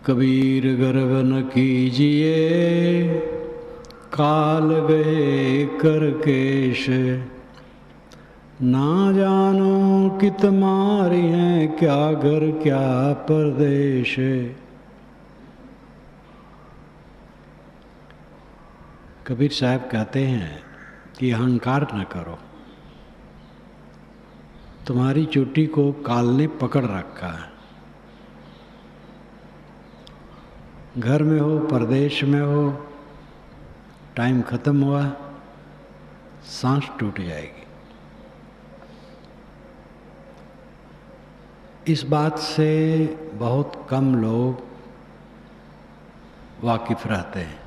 कबीर गर्व न कीजिए, काल गए कर केश। ना जानो कित मारी हैं, क्या घर क्या परदेश। कबीर साहब कहते हैं कि अहंकार न करो, तुम्हारी चोटी को काल ने पकड़ रखा है। घर में हो, परदेश में हो, टाइम खत्म हुआ, सांस टूट जाएगी। इस बात से बहुत कम लोग वाकिफ रहते हैं।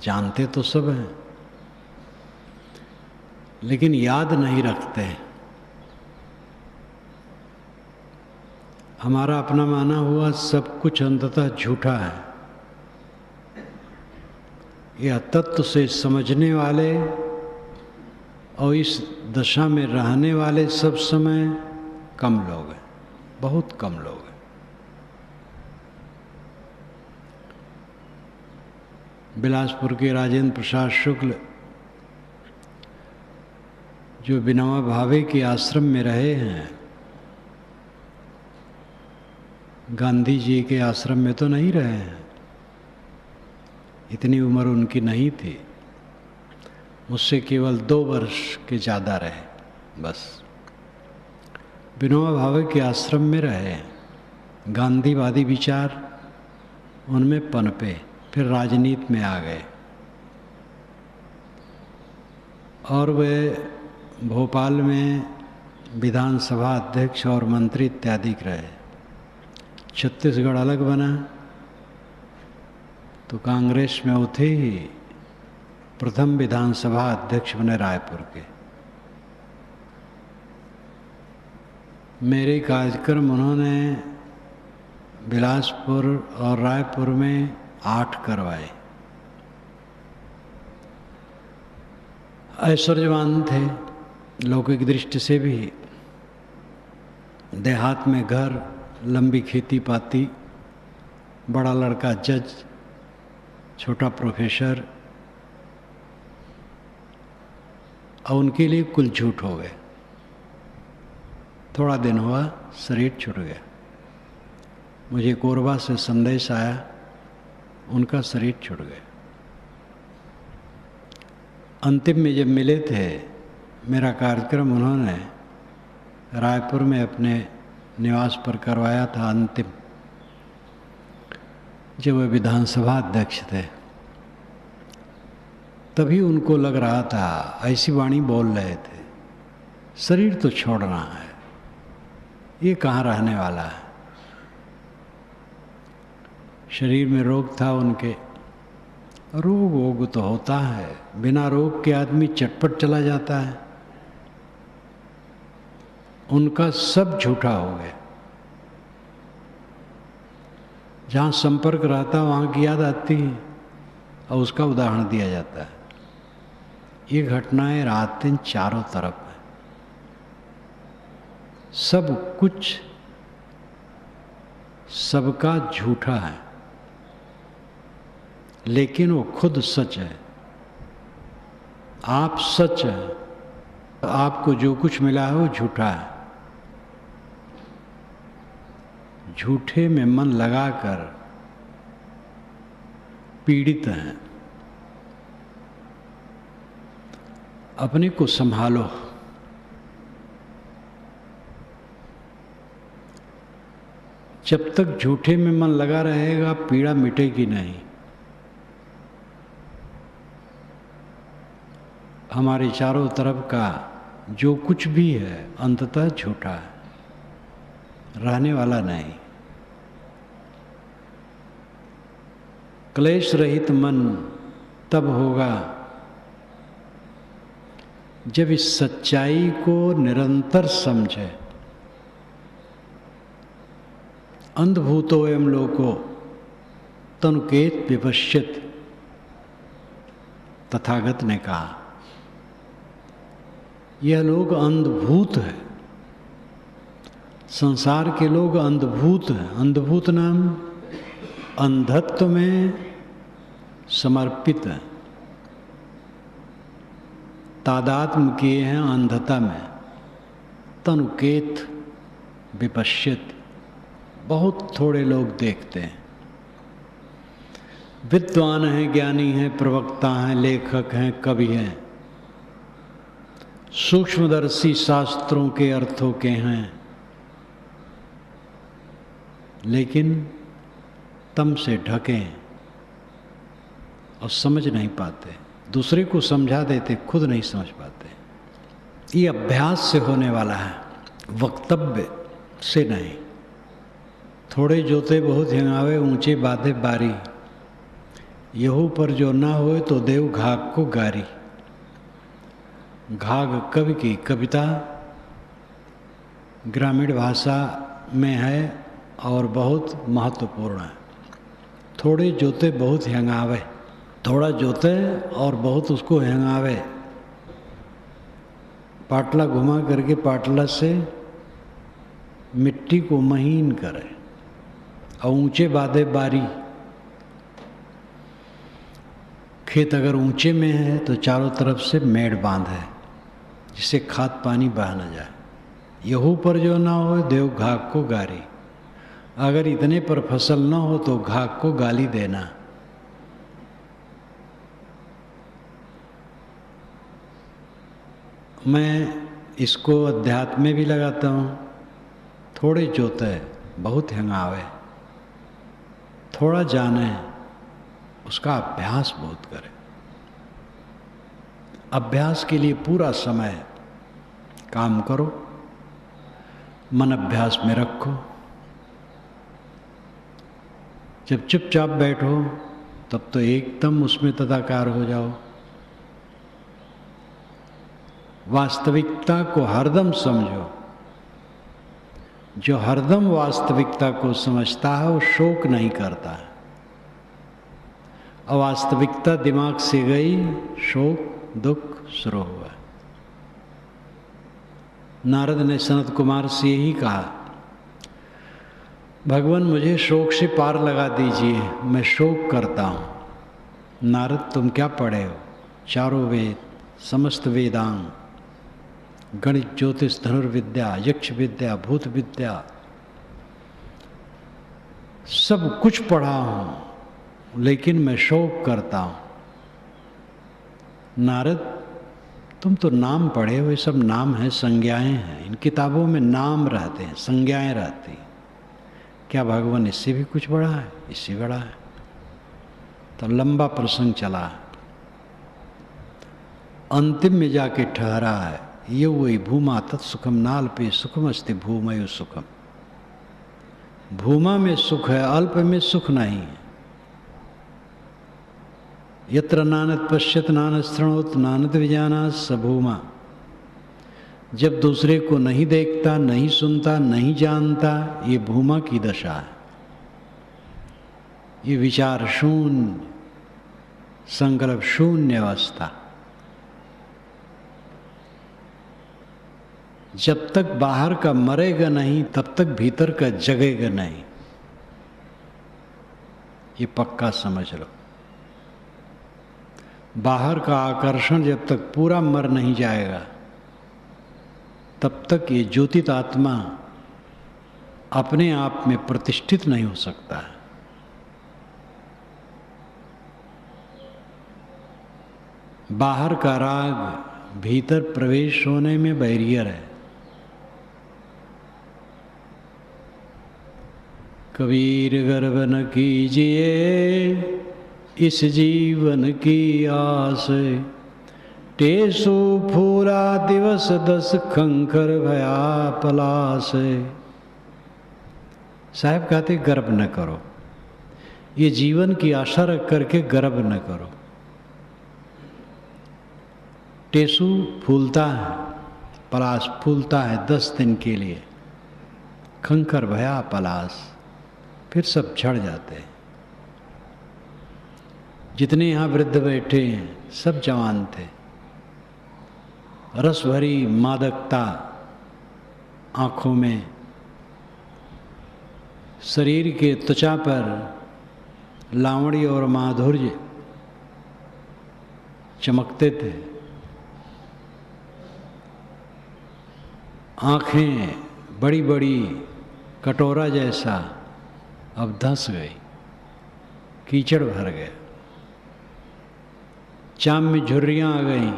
जानते तो सब हैं, लेकिन याद नहीं रखते। हमारा अपना माना हुआ सब कुछ अंततः झूठा है। यह तत्व से समझने वाले और इस दशा में रहने वाले सब समय कम लोग हैं, बहुत कम लोग हैं। बिलासपुर के राजेंद्र प्रसाद शुक्ल जो विनोबा भावे के आश्रम में रहे हैं, गांधी जी के आश्रम में तो नहीं रहे हैं, इतनी उम्र उनकी नहीं थी। मुझसे केवल 2 वर्ष के ज़्यादा रहे बस। विनोबा भावे के आश्रम में रहे, गांधीवादी विचार उनमें पनपे, फिर राजनीति में आ गए और वे भोपाल में विधानसभा अध्यक्ष और मंत्री इत्यादि रहे। छत्तीसगढ़ अलग बना तो कांग्रेस में उठे ही प्रथम विधानसभा अध्यक्ष बने रायपुर के। मेरे कार्यक्रम उन्होंने बिलासपुर और रायपुर में 8 करवाए। ऐश्वर्यवान थे लौकिक दृष्टि से भी, देहात में घर, लंबी खेती पाती, बड़ा लड़का जज, छोटा प्रोफेसर, और उनके लिए कुल झूठ हो गए। थोड़ा दिन हुआ, शरीर छूट गया। मुझे कोरबा से संदेश आया, उनका शरीर छूट गया। अंतिम में जब मिले थे, मेरा कार्यक्रम उन्होंने रायपुर में अपने निवास पर करवाया था अंतिम, जब वे विधानसभा अध्यक्ष थे। तभी उनको लग रहा था, ऐसी वाणी बोल रहे थे, शरीर तो छोड़ना है, ये कहाँ रहने वाला है। शरीर में रोग था उनके। रोग वोग तो होता है, बिना रोग के आदमी चटपट चला जाता है। उनका सब झूठा हो गया। जहाँ संपर्क रहता वहाँ की याद आती है और उसका उदाहरण दिया जाता है। ये घटनाएं रात दिन चारों तरफ है। सब कुछ सबका झूठा है, लेकिन वो खुद सच है। आप सच है, आपको जो कुछ मिला है वो झूठा है। झूठे में मन लगाकर पीड़ित हैं। अपने को संभालो। जब तक झूठे में मन लगा रहेगा, पीड़ा मिटेगी नहीं। हमारे चारों तरफ का जो कुछ भी है अंततः झूठा है, रहने वाला नहीं। क्लेश रहित मन तब होगा जब इस सच्चाई को निरंतर समझे। अंधभूतोऽयं लोको तनुकेत विपश्यति, तथागत ने कहा, यह लोग अंधभूत है, संसार के लोग अंधभूत हैं। अंधभूत नाम अंधत्व में समर्पित हैं, तादात्म्य किए हैं अंधता में। तनुकेत विपश्यत, बहुत थोड़े लोग देखते हैं। विद्वान हैं, ज्ञानी हैं, प्रवक्ता हैं, लेखक हैं, कवि हैं, सूक्ष्मदर्शी शास्त्रों के अर्थों के हैं, लेकिन तम से ढके और समझ नहीं पाते। दूसरे को समझा देते, खुद नहीं समझ पाते। ये अभ्यास से होने वाला है, वक्तव्य से नहीं। थोड़े जोते बहुत हिंगावे, ऊंचे बाधे बारी। यहू पर जो ना होए तो देव घाघ को गारी। घाघ कवि की कविता ग्रामीण भाषा में है और बहुत महत्वपूर्ण है। थोड़े जोते बहुत हिंगावे, थोड़ा जोते और बहुत उसको हिंगावे। पाटला घुमा करके पाटला से मिट्टी को महीन करे और ऊंचे बाधे बारी। खेत अगर ऊंचे में है तो चारों तरफ से मेड़ बांधे, जिससे खाद पानी बह न जाए। यहू पर जो ना हो देव घाघ को गारी। अगर इतने पर फसल ना हो तो घाघ को गाली देना। मैं इसको अध्यात्म में भी लगाता हूँ। थोड़े जोते बहुत हिंगावे, थोड़ा जाने उसका अभ्यास बहुत करें। अभ्यास के लिए पूरा समय काम करो, मन अभ्यास में रखो। जब चुपचाप बैठो तब तो एकदम उसमें तदाकार हो जाओ। वास्तविकता को हरदम समझो। जो हरदम वास्तविकता को समझता है वो शोक नहीं करता है। अवास्तविकता दिमाग से गई, शोक दुख शुरू हुआ। नारद ने सनत कुमार से यही कहा, भगवान मुझे शोक से पार लगा दीजिए, मैं शोक करता हूँ। नारद तुम क्या पढ़े हो? चारों वेद, समस्त वेदांग, गणित, ज्योतिष, धनुर्विद्या, यक्ष विद्या, भूत विद्या, सब कुछ पढ़ा हूँ, लेकिन मैं शोक करता हूँ। नारद तुम तो नाम पढ़े हो, ये सब नाम है, संज्ञाएं हैं। इन किताबों में नाम रहते हैं, संज्ञाएं रहती हैं। क्या भगवान इससे भी कुछ बड़ा है? इससे बड़ा है। तो लंबा प्रसंग चला, अंतिम में जाके ठहरा है, ये वही भूमा तत्सुखम नाल्पे सुखम अस्ति भूमयो सुखम। भूमा में सुख है, अल्प में सुख नहीं है। यत्र नानद पश्यत नानद शृणोत नानद विजानात स भूमा। जब दूसरे को नहीं देखता, नहीं सुनता, नहीं जानता, ये भूमा की दशा है। ये विचार शून्य, संकल्प शून्य अवस्था। जब तक बाहर का मरेगा नहीं तब तक भीतर का जगेगा नहीं, ये पक्का समझ लो। बाहर का आकर्षण जब तक पूरा मर नहीं जाएगा तब तक ये ज्योतित आत्मा अपने आप में प्रतिष्ठित नहीं हो सकता है। बाहर का राग भीतर प्रवेश होने में बैरियर है। कबीर गर्व न कीजिए इस जीवन की आस, टेसु फूला दिवस 10 खंकर भया पलास। साहब कहते गर्व न करो, ये जीवन की आशा रख करके गर्व न करो। टेसु फूलता है, पलाश फूलता है 10 दिन के लिए, खंकर भया पलाश, फिर सब झड़ जाते हैं। जितने यहाँ वृद्ध बैठे हैं सब जवान थे। रस भरी मादकता आँखों में, शरीर के त्वचा पर लावण्य और माधुर्य चमकते थे। आँखें बड़ी बड़ी कटोरा जैसा अब धंस गई, कीचड़ भर गया। चाम में झुर्रियाँ आ गईं,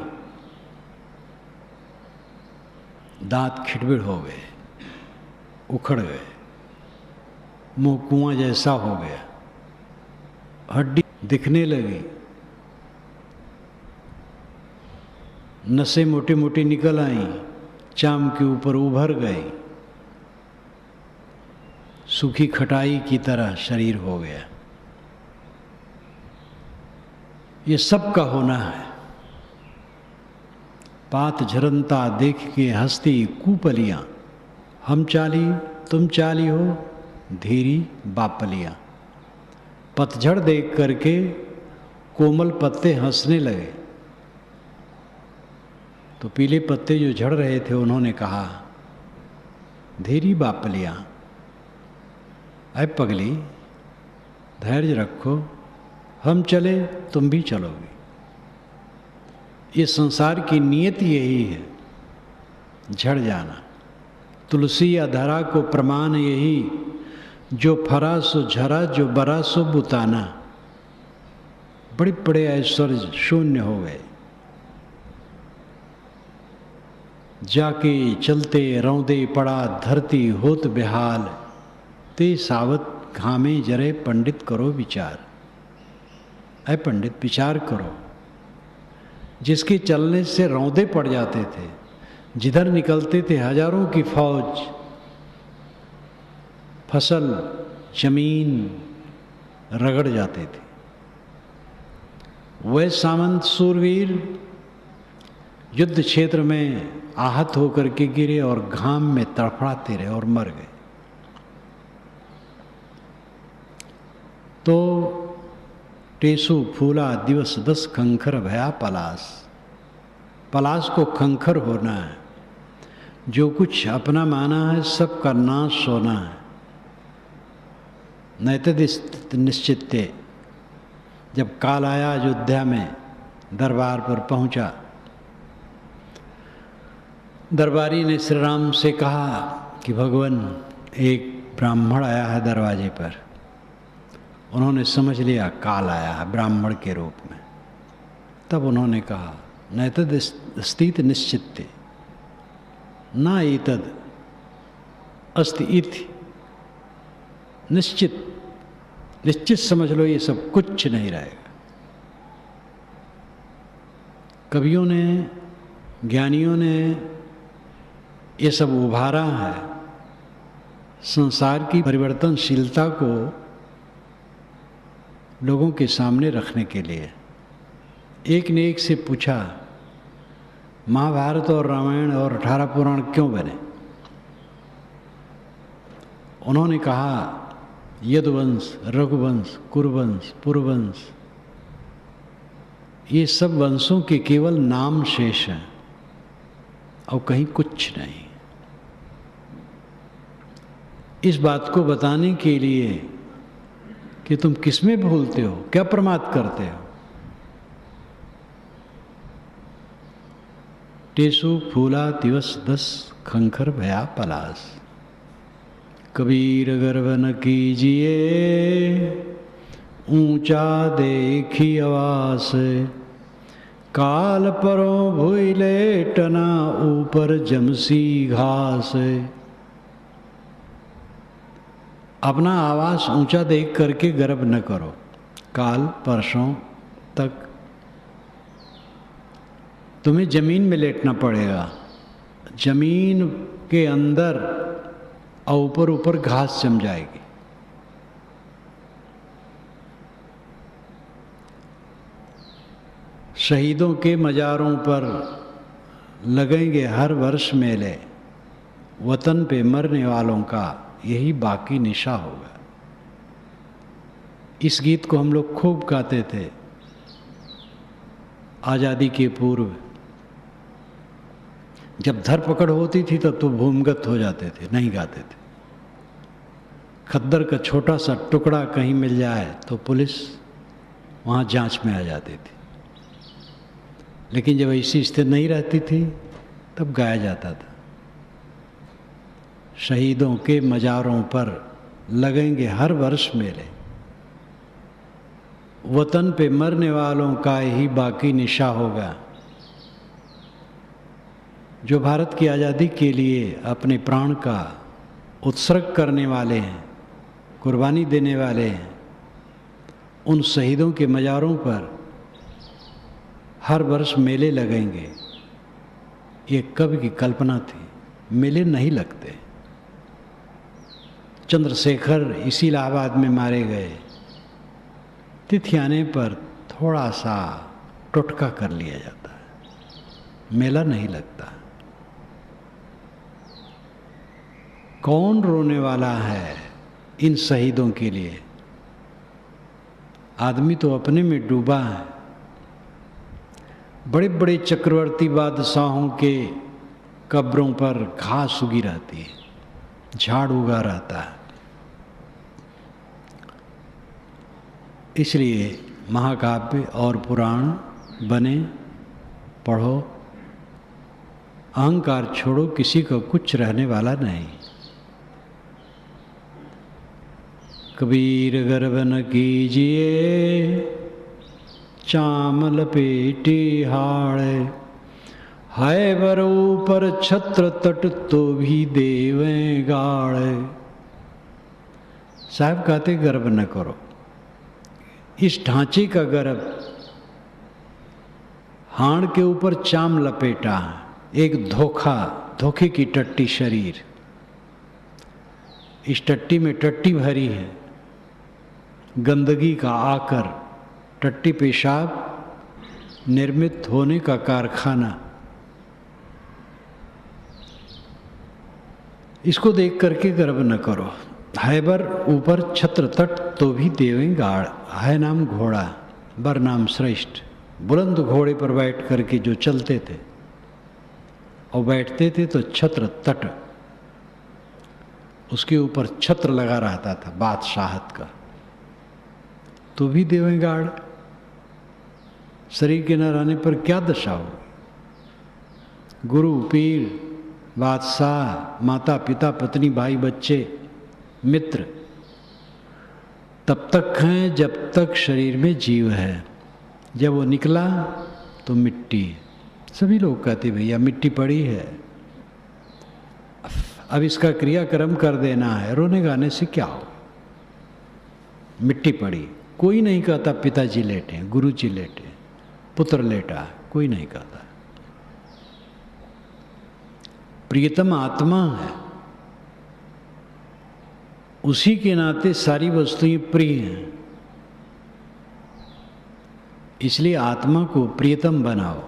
दांत खिटबिड़ हो गए, उखड़ गए, मुंह कुआं जैसा हो गया, हड्डी दिखने लगी, नसें मोटी मोटी निकल आईं, चाम के ऊपर उभर गई, सूखी खटाई की तरह शरीर हो गया। ये सब का होना है। पात झरनता देख के हंसती कूपलियां, हम चाली तुम चाली हो धीरी बापलियां। पतझड़ देख करके कोमल पत्ते हंसने लगे, तो पीले पत्ते जो झड़ रहे थे उन्होंने कहा, धीरी बापलियां, अय पगली धैर्य रखो, हम चले तुम भी चलोगे। ये संसार की नियति यही है, झड़ जाना। तुलसी या धरा को प्रमाण यही, जो फरा सो झरा, जो बरा सो बुताना। बड़े बड़े ऐश्वर्य शून्य हो गए, जाके चलते रौंदे पड़ा धरती होत बेहाल। ते सावत घामे जरे पंडित करो विचार। अय पंडित विचार करो, जिसके चलने से रौंदे पड़ जाते थे, जिधर निकलते थे हजारों की फौज, फसल जमीन रगड़ जाते थे, वह सामंत सूरवीर युद्ध क्षेत्र में आहत होकर के गिरे और घाम में तड़फड़ाते रहे और मर गए। तो टेसु फूला दिवस 10 खंखर भया पलास। पलास को खंखर होना है, जो कुछ अपना माना है सबका नाश होना है। नैतद निश्चित्ते। जब काल आया अयोध्या में, दरबार पर पहुंचा, दरबारी ने श्री राम से कहा कि भगवान एक ब्राह्मण आया है दरवाजे पर। उन्होंने समझ लिया काल आया है ब्राह्मण के रूप में। तब उन्होंने कहा, नैतद स्थित निश्चित्ते ना एतद अस्ति इति। निश्चित समझ लो, ये सब कुछ नहीं रहेगा। कवियों ने, ज्ञानियों ने ये सब उभारा है संसार की परिवर्तनशीलता को लोगों के सामने रखने के लिए। एक ने एक से पूछा, महाभारत और रामायण और 18 पुराण क्यों बने? उन्होंने कहा, यदुवंश, रघुवंश, कुरुवंश, पुरुवंश, ये सब वंशों के केवल नाम शेष हैं और कहीं कुछ नहीं। इस बात को बताने के लिए कि तुम किसमें भूलते हो, क्या प्रमाद करते हो। टेसु फूला दिवस 10 खंखर भया पलास। कबीर गर्व न कीजिए ऊंचा देखी आवास। काल परो भूले टना ऊपर जमसी घास। अपना आवास ऊंचा देख करके गर्व न करो। काल परसों तक तुम्हें जमीन में लेटना पड़ेगा। जमीन के अंदर और ऊपर ऊपर घास जम जाएगी। शहीदों के मज़ारों पर लगेंगे हर वर्ष मेले। वतन पे मरने वालों का यही बाकी निशा होगा। इस गीत को हम लोग खूब गाते थे आज़ादी के पूर्व। जब धरपकड़ होती थी तब तो भूमिगत हो जाते थे, नहीं गाते थे। खद्दर का छोटा सा टुकड़ा कहीं मिल जाए तो पुलिस वहाँ जांच में आ जाती थी, लेकिन जब ऐसी स्थिति नहीं रहती थी तब गाया जाता था, शहीदों के मज़ारों पर लगेंगे हर वर्ष मेले, वतन पे मरने वालों का ही बाकी निशा होगा। जो भारत की आज़ादी के लिए अपने प्राण का उत्सर्ग करने वाले हैं, कुर्बानी देने वाले हैं, उन शहीदों के मज़ारों पर हर वर्ष मेले लगेंगे, ये कब की कल्पना थी। मेले नहीं लगते। चंद्रशेखर इसी इलाहाबाद में मारे गए, तिथि आने पर थोड़ा सा टोटका कर लिया जाता है, मेला नहीं लगता। कौन रोने वाला है इन शहीदों के लिए? आदमी तो अपने में डूबा है। बड़े बड़े चक्रवर्ती बादशाहों के कब्रों पर घास उगी रहती है, झाड़ उगा रहता है। इसलिए महाकाव्य और पुराण बने, पढ़ो, अहंकार छोड़ो, किसी का कुछ रहने वाला नहीं। कबीर गर्व न कीजिए, चाम लपेटी हाड़े, है बर ऊपर छत्र तट तो भी देवें गाड़े। साहब कहते गर्व न करो। इस ढांचे का गर्व, हाड़ के ऊपर चाम लपेटा, एक धोखे की टट्टी शरीर, इस टट्टी में टट्टी भरी है, गंदगी का आकर, टट्टी पेशाब निर्मित होने का कारखाना। इसको देख करके गर्व न करो। हैबर ऊपर छत्र तट तो भी देवें गाड़, है नाम घोड़ा, बर नाम श्रेष्ठ। बुलंद घोड़े पर बैठ करके जो चलते थे और बैठते थे तो छत्र तट, उसके ऊपर छत्र लगा रहता था बादशाहत का, तो भी देवें गाड़। शरीर के न रहने पर क्या दशा हो? गुरु, पीर, बादशाह, माता पिता, पत्नी, भाई, बच्चे, मित्र तब तक हैं जब तक शरीर में जीव है। जब वो निकला तो मिट्टी। सभी लोग कहते भैया मिट्टी पड़ी है, अब इसका क्रियाक्रम कर देना है, रोने गाने से क्या हो? मिट्टी पड़ी। कोई नहीं कहता पिताजी लेटे, गुरुजी लेटे, पुत्र लेटा, कोई नहीं कहता। प्रियतम आत्मा है, उसी के नाते सारी वस्तुएं प्रिय हैं। इसलिए आत्मा को प्रियतम बनाओ,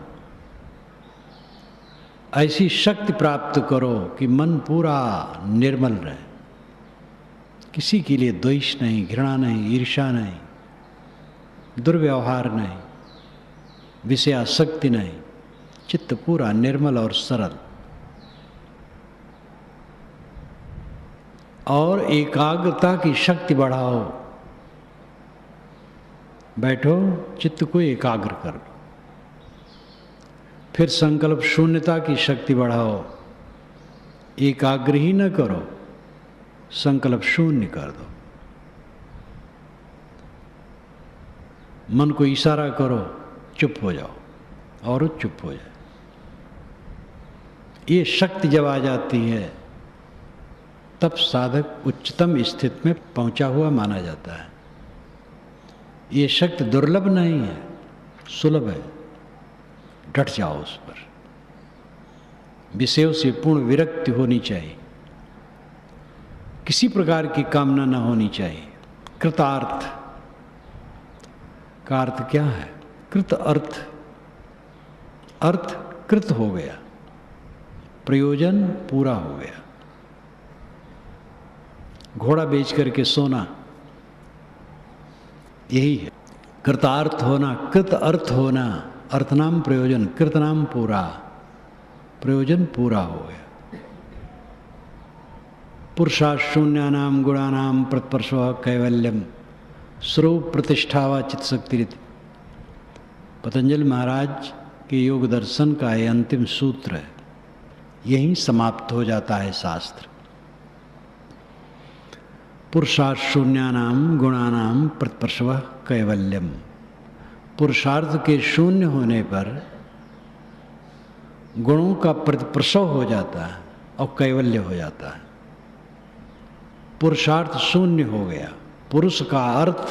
ऐसी शक्ति प्राप्त करो कि मन पूरा निर्मल रहे, किसी के लिए द्वेष नहीं, घृणा नहीं, ईर्ष्या नहीं, दुर्व्यवहार नहीं, विषयासक्ति नहीं, चित्त पूरा निर्मल और सरल। और एकाग्रता की शक्ति बढ़ाओ, बैठो, चित्त को एकाग्र कर लो। फिर संकल्प शून्यता की शक्ति बढ़ाओ, एकाग्र ही न करो, संकल्प शून्य कर दो। मन को इशारा करो, चुप हो जाओ, और चुप हो जाए। ये शक्ति जब आ जाती है तब साधक उच्चतम स्थिति में पहुंचा हुआ माना जाता है। ये शक्ति दुर्लभ नहीं है, सुलभ है। डट जाओ उस पर। विषयों से पूर्ण विरक्ति होनी चाहिए, किसी प्रकार की कामना न होनी चाहिए। कृतार्थ का अर्थ क्या है? कृत अर्थ, अर्थ कृत हो गया, प्रयोजन पूरा हो गया। घोड़ा बेच करके सोना, यही है कृतार्थ होना, कृत अर्थ होना। अर्थ नाम प्रयोजन, कृत नाम पूरा, प्रयोजन पूरा हो गया। पुरुषार्थ शून्यानाम गुणानाम प्रत्प्रसव कैवल्यम स्वरूप प्रतिष्ठा व चित्त शक्ति। पतंजलि महाराज के योग दर्शन का ये अंतिम सूत्र है, यहीं समाप्त हो जाता है शास्त्र। पुरुषार्थ शून्यानाम गुणानाम प्रत्प्रसव कैवल्यम। पुरुषार्थ के शून्य होने पर गुणों का प्रतिप्रसव हो जाता है और कैवल्य हो जाता है। पुरुषार्थ शून्य हो गया, पुरुष का अर्थ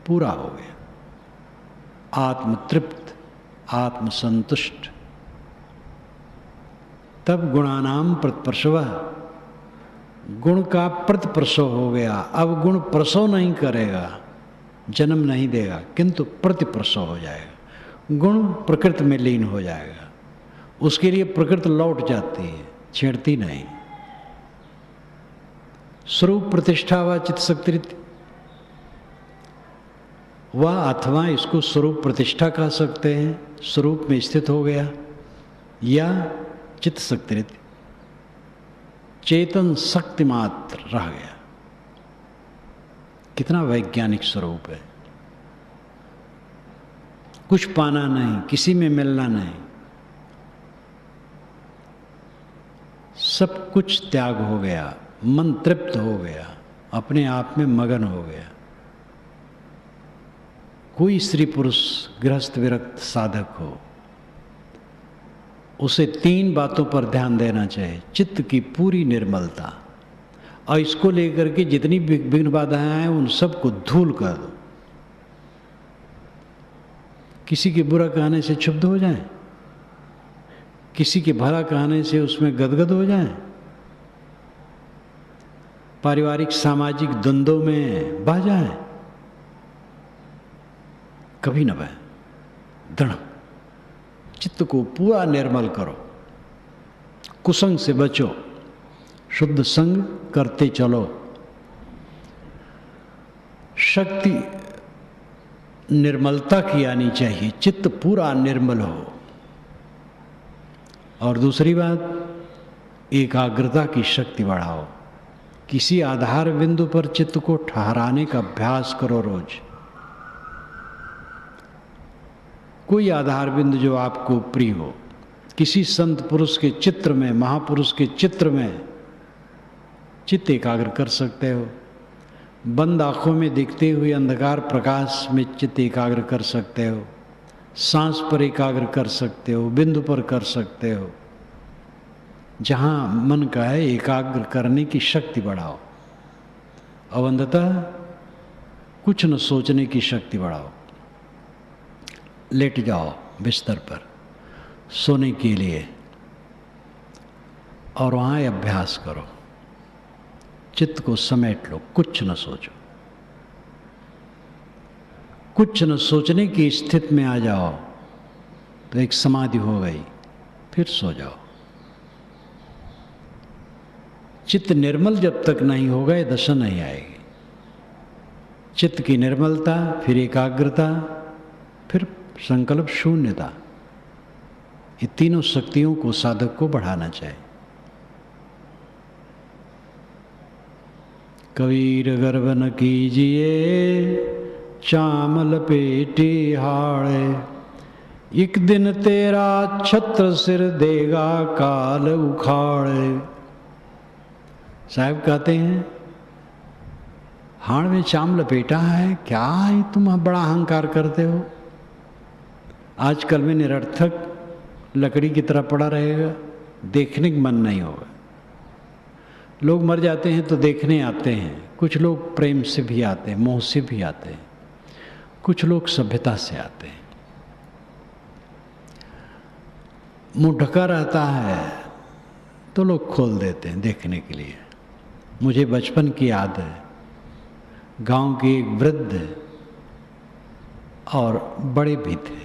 पूरा हो गया, आत्मतृप्त, आत्मसंतुष्ट। तब गुणानाम प्रतिप्रसव, गुण का प्रतिप्रसव हो गया। अब गुण प्रसव नहीं करेगा, जन्म नहीं देगा, किंतु प्रतिप्रसव हो जाएगा। गुण प्रकृति में लीन हो जाएगा, उसके लिए प्रकृति लौट जाती है, छेड़ती नहीं। स्वरूप प्रतिष्ठा व चित्त शक्ति, वह अथवा इसको स्वरूप प्रतिष्ठा कह सकते हैं, स्वरूप में स्थित हो गया, या चित्त शक्ति, चेतन शक्ति मात्र रह गया। कितना वैज्ञानिक स्वरूप है। कुछ पाना नहीं, किसी में मिलना नहीं, सब कुछ त्याग हो गया, मन तृप्त हो गया, अपने आप में मगन हो गया। कोई स्त्री पुरुष गृहस्थ विरक्त साधक हो, उसे 3 बातों पर ध्यान देना चाहिए। चित्त की पूरी निर्मलता, और इसको लेकर के जितनी विघ्न बाधाएं हैं उन सबको धूल कर दो। किसी के बुरा कहने से क्षुब्ध हो जाएं, किसी के भला कहने से उसमें गदगद हो जाएं, पारिवारिक सामाजिक द्वंद्वों में बह जाएं, कभी न बह। दृढ़ चित्त को पूरा निर्मल करो, कुसंग से बचो, शुद्ध संग करते चलो। शक्ति निर्मलता की आनी चाहिए, चित्त पूरा निर्मल हो। और दूसरी बात, एकाग्रता की शक्ति बढ़ाओ। किसी आधार बिंदु पर चित्त को ठहराने का अभ्यास करो रोज। कोई आधार बिंदु जो आपको प्रिय हो, किसी संत पुरुष के चित्र में, महापुरुष के चित्र में चित्त एकाग्र कर सकते हो। बंद आंखों में दिखते हुए अंधकार प्रकाश में चित्त एकाग्र कर सकते हो। सांस पर एकाग्र कर सकते हो, बिंदु पर कर सकते हो। जहाँ मन का है एकाग्र करने की शक्ति बढ़ाओ। और अंततः कुछ न सोचने की शक्ति बढ़ाओ। लेट जाओ बिस्तर पर सोने के लिए और वहाँ अभ्यास करो। चित्त को समेट लो, कुछ न सोचो। कुछ न सोचने की स्थिति में आ जाओ तो एक समाधि हो गई, फिर सो जाओ। चित्त निर्मल जब तक नहीं होगा ये दशा नहीं आएगी। चित्त की निर्मलता, फिर एकाग्रता, फिर संकल्प शून्यता, ये तीनों शक्तियों को साधक को बढ़ाना चाहिए। कबीर गर्भ न कीजिए चाम लपेटे हाड़े, एक दिन तेरा छत्र सिर देगा काल उखाड़े। साहब कहते हैं हाड़ में चाम लपेटा है, क्या है तुम बड़ा अहंकार करते हो। आजकल में निरर्थक लकड़ी की तरह पड़ा रहेगा, देखने का मन नहीं होगा। लोग मर जाते हैं तो देखने आते हैं, कुछ लोग प्रेम से भी आते हैं, मोह से भी आते हैं, कुछ लोग सभ्यता से आते हैं। मुंह ढका रहता है तो लोग खोल देते हैं देखने के लिए। मुझे बचपन की याद है, गांव के एक वृद्ध और बड़े भी थे,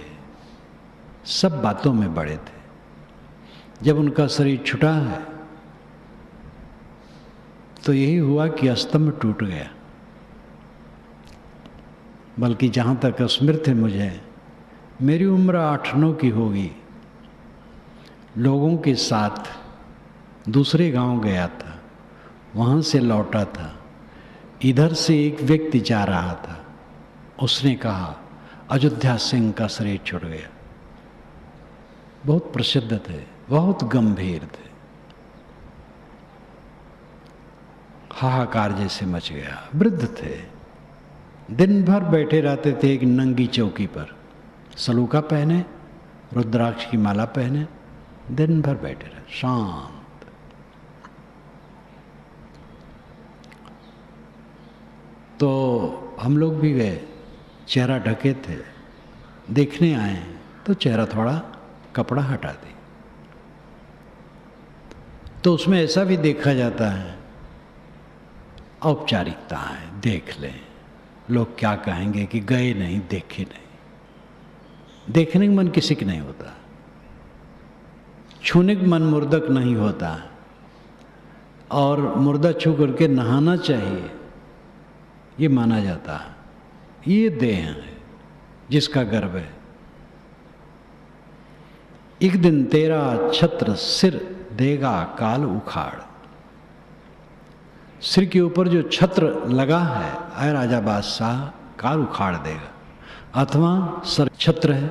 सब बातों में बड़े थे। जब उनका शरीर छूटा है तो यही हुआ कि स्तंभ टूट गया। बल्कि जहाँ तक स्मृति है मुझे, मेरी उम्र 8-9 की होगी, लोगों के साथ दूसरे गांव गया था। वहाँ से लौटा था, इधर से एक व्यक्ति जा रहा था, उसने कहा अयोध्या सिंह का शरीर छूट गया। बहुत प्रसिद्ध थे, बहुत गंभीर थे, हाहाकार जैसे मच गया। वृद्ध थे, दिन भर बैठे रहते थे एक नंगी चौकी पर, सलूका पहने, रुद्राक्ष की माला पहने, दिन भर बैठे रहे शांत। तो हम लोग भी गए, चेहरा ढके थे, देखने आए तो चेहरा थोड़ा कपड़ा हटा दी। तो उसमें ऐसा भी देखा जाता है, औपचारिकता है, देख लें, लोग क्या कहेंगे कि गए नहीं, देखे नहीं। देखने का मन किसी का नहीं होता, छूने का मन मुर्दक नहीं होता, और मुर्दा छू करके नहाना चाहिए ये माना जाता है। ये देह है जिसका गर्व है। एक दिन तेरा छत्र सिर देगा काल उखाड़। सिर के ऊपर जो छत्र लगा है, आय राजा बादशाह, काल उखाड़ देगा। अथवा सर छत्र है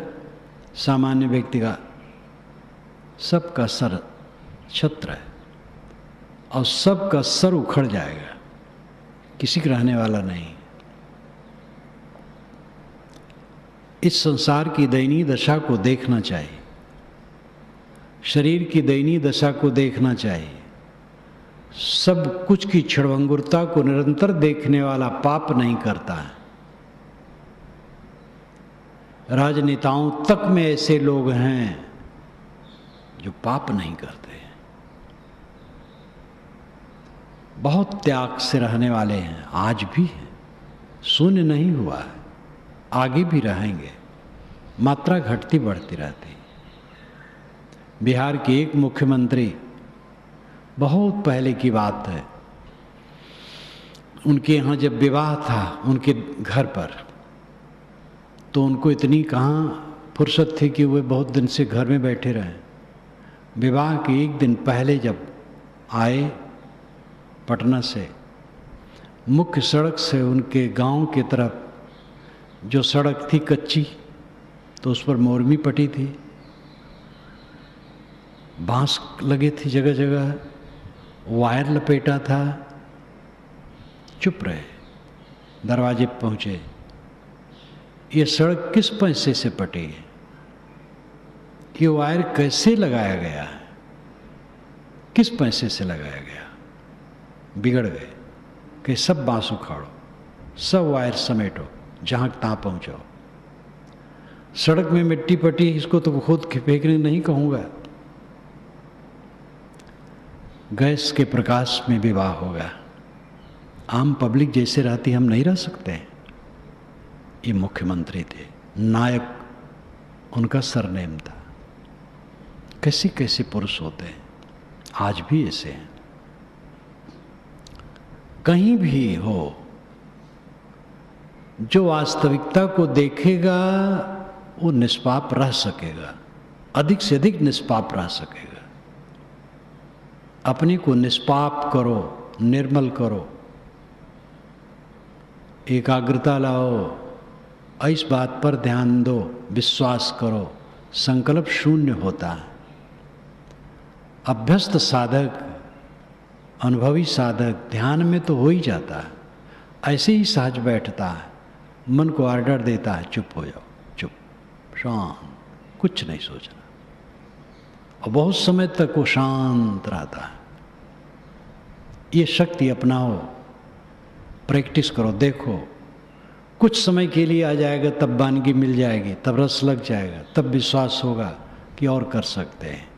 सामान्य व्यक्ति का, सबका सर छत्र है और सबका सर उखड़ जाएगा, किसी का रहने वाला नहीं। इस संसार की दयनीय दशा को देखना चाहिए, शरीर की दयनीय दशा को देखना चाहिए। सब कुछ की क्षणभंगुरता को निरंतर देखने वाला पाप नहीं करता है। राजनेताओं तक में ऐसे लोग हैं जो पाप नहीं करते, बहुत त्याग से रहने वाले हैं, आज भी हैं, शून्य नहीं हुआ है, आगे भी रहेंगे, मात्रा घटती बढ़ती रहती। बिहार के एक मुख्यमंत्री, बहुत पहले की बात है, उनके यहाँ जब विवाह था उनके घर पर, तो उनको इतनी कहाँ फुर्सत थी कि वे बहुत दिन से घर में बैठे रहे। विवाह के एक दिन पहले जब आए पटना से, मुख्य सड़क से उनके गांव की तरफ जो सड़क थी कच्ची, तो उस पर मोरमी पटी थी, बांस लगे थे जगह जगह, वायर लपेटा था। चुप रहे, दरवाजे पे पहुंचे, ये सड़क किस पैसे से पटी है, ये वायर कैसे लगाया गया है, किस पैसे से लगाया गया। बिगड़ गए कि सब बांस उखाड़ो, सब वायर समेटो, जहां तहां पहुंचाओ। सड़क में मिट्टी पटी, इसको तो खुद फेंकने नहीं कहूंगा। गैस के प्रकाश में विवाह होगा, आम पब्लिक जैसे रहती हम नहीं रह सकते। ये मुख्यमंत्री थे, नायक उनका सरनेम था। कैसे कैसे पुरुष होते हैं, आज भी ऐसे हैं। कहीं भी हो, जो वास्तविकता को देखेगा वो निष्पाप रह सकेगा, अधिक से अधिक निष्पाप रह सकेगा। अपने को निष्पाप करो, निर्मल करो, एकाग्रता लाओ, इस बात पर ध्यान दो, विश्वास करो, संकल्प शून्य होता है। अभ्यस्त साधक, अनुभवी साधक ध्यान में तो हो ही जाता है, ऐसे ही सहज बैठता है, मन को ऑर्डर देता है, चुप हो जाओ, चुप, शांत, कुछ नहीं सोचना, और बहुत समय तक वो शांत रहता है। ये शक्ति अपनाओ, प्रैक्टिस करो, देखो कुछ समय के लिए आ जाएगा, तब वानगी मिल जाएगी, तब रस लग जाएगा, तब विश्वास होगा कि और कर सकते हैं।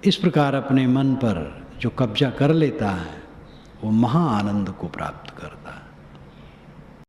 इस प्रकार अपने मन पर जो कब्जा कर लेता है वो महा आनंद को प्राप्त करता है।